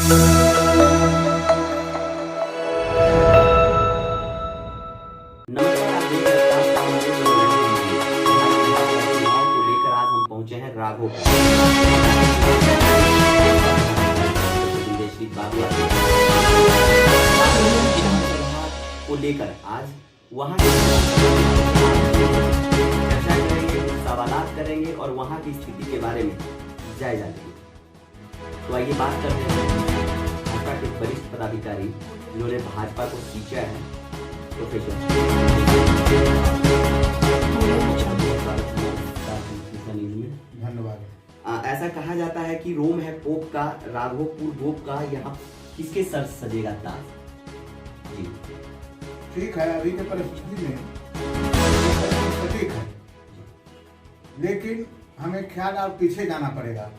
पहुंचे हैं राघोपुर को लेकर आज वहां चर्चा करेंगे, सवालात करेंगे और वहां की स्थिति के बारे में जायजा लेंगे। तो आइए बात करते हैं भाजपा के वरिष्ठ पदाधिकारी जिन्होंने भाजपा को सींचा है, प्रोफेसर धन्यवाद। ऐसा कहा जाता है कि रोम है पोप का, राघोपुर गोप का, यहाँ किसके सर सजेगा ताज? जी ठीक है, अभी के परिस्थिति में सटीक है, लेकिन हमें ख्याल और पीछे जाना पड़ेगा।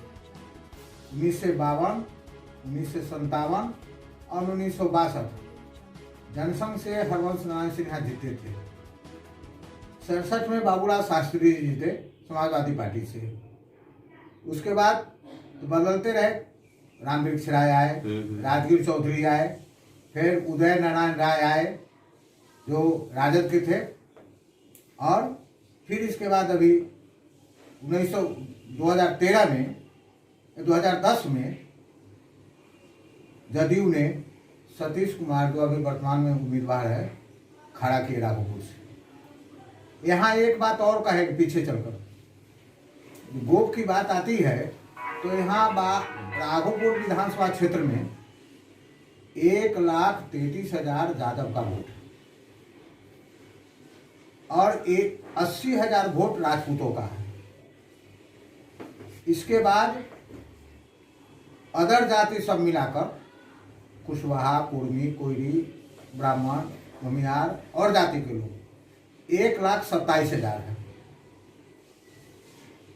1952, 1957 और 1962 जनसंघ से हरवंश नारायण सिन्हा जीते थे। 67 में बाबूलाल शास्त्री जी जीते समाजवादी पार्टी से। उसके बाद तो बदलते रहे, रामवृक्ष राय आए, राजगीर चौधरी आए, फिर उदय नारायण राय आए जो राजद के थे, और फिर इसके बाद अभी 2013 में 2010 में जदयू ने सतीश कुमार जो अभी वर्तमान में उम्मीदवार है खड़ा किए राघोपुर से। यहाँ एक बात और कहें पीछे चलकर, गोप की बात आती है तो यहाँ राघोपुर विधानसभा क्षेत्र में 1,33,000 यादव का वोट है और 80,000 वोट राजपूतों का है। इसके बाद अदर जाति सब मिलाकर कुशवाहा, कुर्मी, कोयरी, ब्राह्मण, भूमियार और जाति के लोग 1,27,000 है।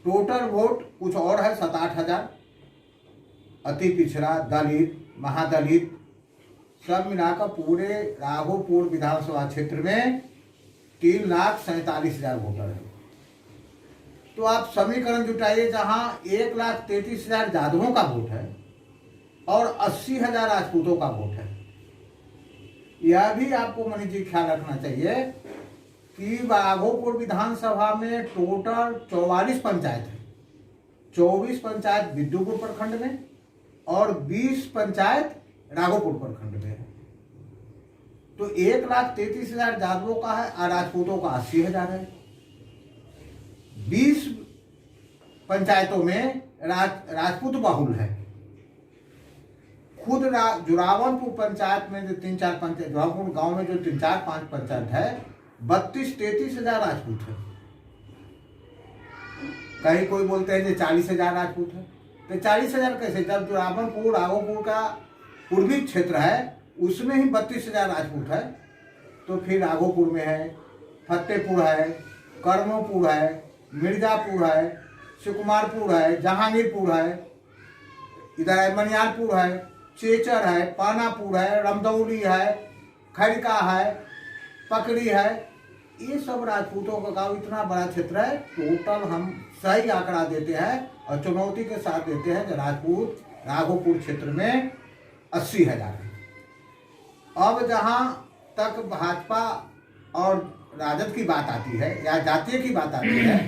टोटल वोट कुछ और है 7-8,000। अति पिछड़ा, दलित, महादलित सब मिलाकर पूरे राघोपुर विधानसभा क्षेत्र में 3,47,000 वोटर है। तो आप समीकरण जुटाइए, जहां 1,33,000 यादवों का वोट है और 80,000 राजपूतों का वोट है। यह भी आपको मनीष जी ख्याल रखना चाहिए कि राघोपुर विधानसभा में टोटल 44 पंचायत है। 24 पंचायत विद्युपुर प्रखंड में और 20 पंचायत राघोपुर प्रखंड में है। तो 1,33,000 यादवों का है और राजपूतों का 80,000 है। 20 पंचायतों में राजपूत बहुल है। खुद जुरावनपुर पंचायत में जो 3-4 पंचायत, जुरावनपुर गांव में जो 3-4-5 पंचायत है, 32-33,000 राजपूत है। कहीं कोई बोलते हैं कि 40,000 राजपूत है, तो 40,000 कैसे, जब जुरावनपुर राघोपुर का पूर्वी क्षेत्र है उसमें ही 32,000 राजपूत है। तो फिर राघोपुर में है, फतेहपुर है, कर्मोपुर है, मिर्जापुर है, सुकुमारपुर है, जहांगीरपुर है, इधर मनियारपुर है, चेचर है, पानापुर है, रमदौली है, खड़का है, पकड़ी है। ये सब राजपूतों का गांव, इतना बड़ा क्षेत्र है। टोटल हम सही आंकड़ा देते हैं और चुनौती के साथ देते हैं कि राजपूत राघोपुर क्षेत्र में 80,000 है। अब जहां तक भाजपा और राजद की बात आती है या जातीय की बात आती है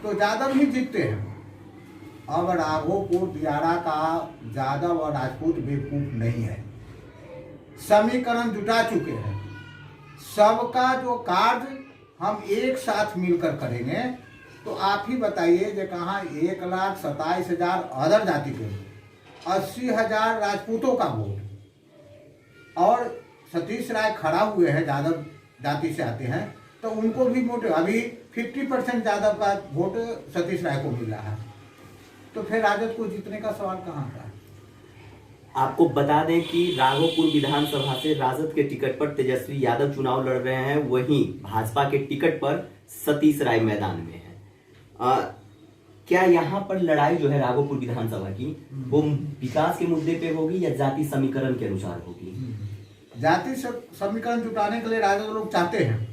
तो यादव ही जीतते हैं। अब राघोपुर दियारा का यादव और राजपूत बेवकूफ नहीं है, समीकरण जुटा चुके हैं। सबका जो कार्य हम एक साथ मिलकर करेंगे तो आप ही बताइए कि कहाँ 1,27,000 अदर जाति के, 80,000 राजपूतों का वोट और सतीश राय खड़ा हुए हैं, यादव जाति से आते हैं, तो उनको भी वोट, अभी 50% यादव का वोट सतीश राय को मिल रहा है। तो फिर राजद को जीतने का सवाल कहाँ का है? आपको बता दें कि राघोपुर विधानसभा से राजद के टिकट पर तेजस्वी यादव चुनाव लड़ रहे हैं, वहीं भाजपा के टिकट पर सतीश राय मैदान में है। क्या यहाँ पर लड़ाई जो है राघोपुर विधानसभा की वो विकास के मुद्दे पे होगी या जाति समीकरण के अनुसार होगी? जाति समीकरण जुटाने के लिए राजद लोग चाहते हैं,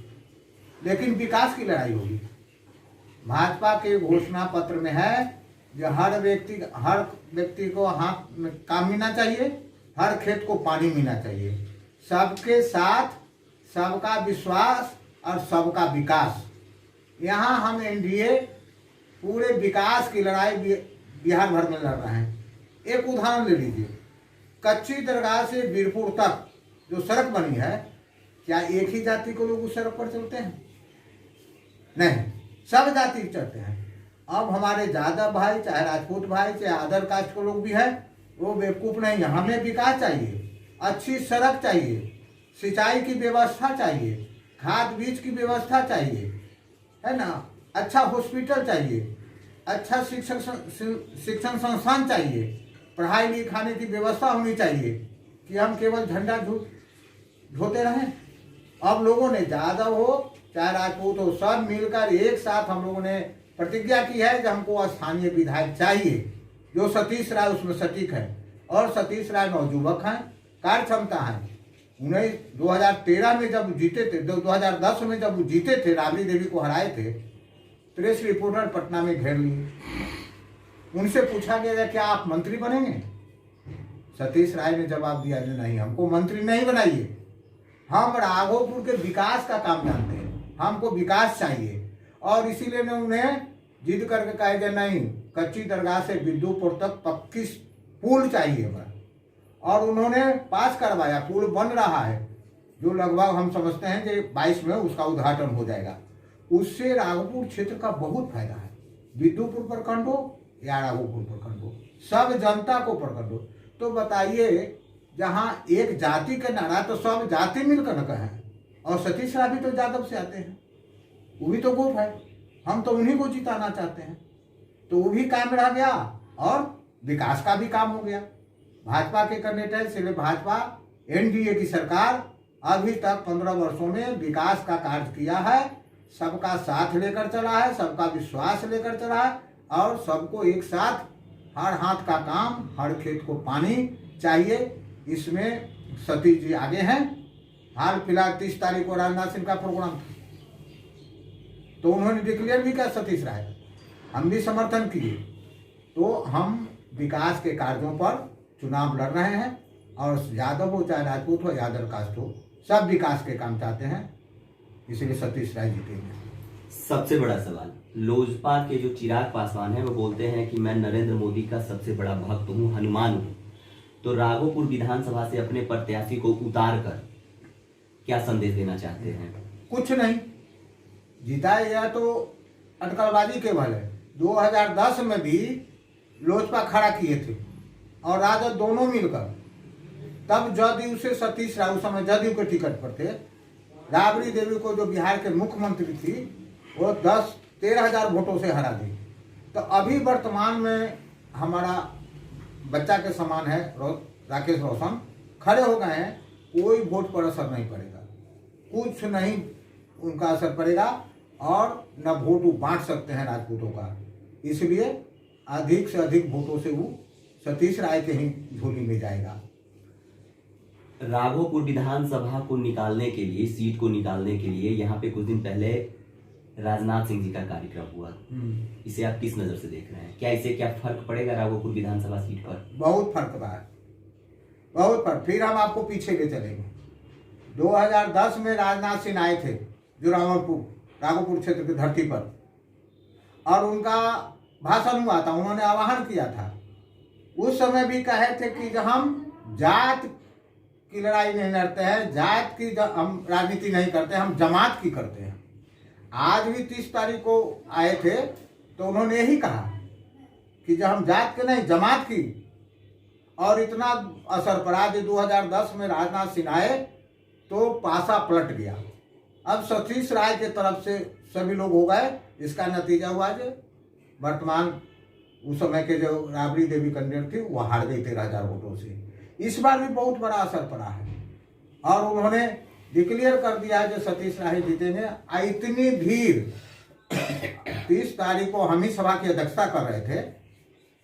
लेकिन विकास की लड़ाई होगी। भाजपा के घोषणा पत्र में है जो हर व्यक्ति को हाथ में काम मिलना चाहिए, हर खेत को पानी मिलना चाहिए, सबके साथ सबका विश्वास और सबका विकास। यहाँ हम एनडीए पूरे विकास की लड़ाई बिहार भर में लड़ रहे हैं। एक उदाहरण ले लीजिए, कच्ची दरगाह से बीरपुर तक जो सड़क बनी है, क्या एक ही जाति को लोग उस सड़क पर चलते हैं? नहीं, सब जाति चलते हैं। अब हमारे यादव भाई, चाहे राजपूत भाई, चाहे अदर कास्ट के लोग भी हैं, वो बेवकूफ़ नहीं है। हमें विकास चाहिए, अच्छी सड़क चाहिए, सिंचाई की व्यवस्था चाहिए, खाद बीज की व्यवस्था चाहिए, है ना, अच्छा हॉस्पिटल चाहिए, अच्छा शिक्षण संस्थान चाहिए, पढ़ाई लिखाने की व्यवस्था होनी चाहिए कि हम केवल झंडा ढोते रहें। अब लोगों ने, यादव हो चाहे राजपूत हो, सब मिलकर एक साथ हम लोगों ने प्रतिज्ञा की है कि हमको स्थानीय विधायक चाहिए जो सतीश राय उसमें सटीक है। और सतीश राय नौजुवक हैं, कार्य क्षमता है। उन्हें 2013 में जब जीते थे, 2010 में जब जीते थे, राबड़ी देवी को हराए थे, प्रेस रिपोर्टर पटना में घेर लिए। उनसे पूछा गया क्या आप मंत्री बनेंगे? सतीश राय ने जवाब दिया नहीं, हमको मंत्री नहीं बनाइए, हम राघोपुर के विकास का काम जानते हैं, हमको विकास चाहिए। और इसीलिए ने उन्हें जिद करके कहा गया नहीं, कच्ची दरगाह से बिद्दूपुर तक पक्की पुल चाहिए हमें। और उन्होंने पास करवाया, पुल बन रहा है, जो लगभग हम समझते हैं कि 22 में उसका उद्घाटन हो जाएगा। उससे राघोपुर क्षेत्र का बहुत फायदा है, बिद्दूपुर प्रखंड हो या राघोपुर प्रखंड हो, सब जनता को प्रखंड हो। तो बताइए, जहाँ एक जाति का नारा तो सब जाति मिलकर न कहें। और सतीश राय भी तो यादव से आते हैं, वो भी तो गोप है, हम तो उन्हीं को जिताना चाहते हैं। तो वो भी काम रह गया और विकास का भी काम हो गया। भाजपा के कैंडिडेट से भाजपा एनडीए की सरकार अभी तक 15 वर्षों में विकास का कार्य किया है, सबका साथ लेकर चला है, सबका विश्वास लेकर चला है, और सबको एक साथ हर हाथ का काम, हर खेत को पानी चाहिए। इसमें सतीश जी आगे हैं। हाल फिलहाल 30 तारीख को राजनाथ सिंह का प्रोग्राम था, तो उन्होंने डिक्लेयर भी किया सतीश राय, हम भी समर्थन किए। तो हम विकास के कार्यों पर चुनाव लड़ रहे हैं, और यादव हो चाहे राजपूत हो या अदर कास्ट हो, सब विकास के काम चाहते हैं, इसलिए सतीश राय जीतेंगे। सबसे बड़ा सवाल, लोजपा के जो चिराग पासवान हैं वो बोलते हैं कि मैं नरेंद्र मोदी का सबसे बड़ा भक्त हूँ, हनुमान हूँ। तो राघोपुर विधानसभा से अपने प्रत्याशी को उतार कर क्या संदेश देना चाहते हैं? कुछ नहीं, जीता या तो अटकलबाजी केवल है। 2010 में भी लोजपा खड़ा किए थे और राजद दोनों मिलकर, तब जदयू से सतीश राय, उस समय जदयू के टिकट पर थे, राबड़ी देवी को जो बिहार के मुख्यमंत्री थी वो 10-13 हजार वोटों से हरा दी। तो अभी वर्तमान में हमारा बच्चा के समान है राकेश रोशन, खड़े हो गए हैं, कोई वोट पर असर नहीं पड़ेगा, कुछ नहीं उनका असर पड़ेगा, और न वोट वो बांट सकते हैं राजपूतों का। इसलिए अधिक से अधिक वोटों से वो सतीश राय के ही झोली में जाएगा। राघोपुर विधानसभा को निकालने के लिए, सीट को निकालने के लिए यहाँ पे कुछ दिन पहले राजनाथ सिंह जी का कार्यक्रम हुआ, इसे आप किस नजर से देख रहे हैं? क्या इससे क्या फर्क पड़ेगा राघोपुर विधानसभा सीट पर? बहुत फर्क पड़ा, बहुत फर्क। फिर हम आपको पीछे ले चलेंगे। 2010 में राजनाथ सिंह आए थे जो राघोपुर क्षेत्र की धरती पर, और उनका भाषण हुआ था, उन्होंने आह्वान किया था। उस समय भी कहे थे कि हम जात की लड़ाई नहीं लड़ते हैं, जात की हम राजनीति नहीं करते, हम जमात की करते हैं। आज भी 30 तारीख को आए थे तो उन्होंने यही कहा कि जब हम जात के नहीं जमात की, और इतना असर पड़ा कि 2010 में राजनाथ सिंह आए तो पासा पलट गया। अब सतीश राय के तरफ से सभी लोग हो गए, इसका नतीजा हुआ जो वर्तमान उस समय के जो राबड़ी देवी कैंडिडेट थी वो हार गई 13,000 वोटों से। इस बार भी बहुत बड़ा असर पड़ा है, और उन्होंने डिक्लेयर कर दिया है कि सतीश राय जीतेंगे। इतनी भीड़, 30 तारीख को हम ही सभा की अध्यक्षता कर रहे थे,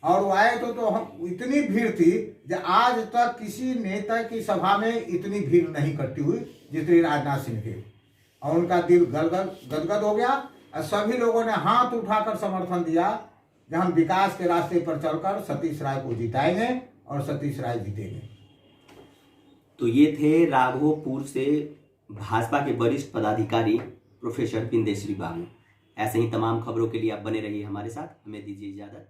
और वो आए तो हम इतनी भीड़ थी कि आज तक किसी नेता की सभा में इतनी भीड़ नहीं इकट्ठी हुई जितनी राजनाथ सिंह के। और उनका दिल गदगद हो गया, और सभी लोगों ने हाथ उठाकर समर्थन दिया कि हम विकास के रास्ते पर चलकर सतीश राय को जिताएंगे और सतीश राय जीतेंगे। तो ये थे राघोपुर से भाजपा के वरिष्ठ पदाधिकारी प्रोफेसर बिंदेश्वरी बाबू। ऐसे ही तमाम खबरों के लिए आप बने रहिए हमारे साथ। हमें दीजिए इजाजत।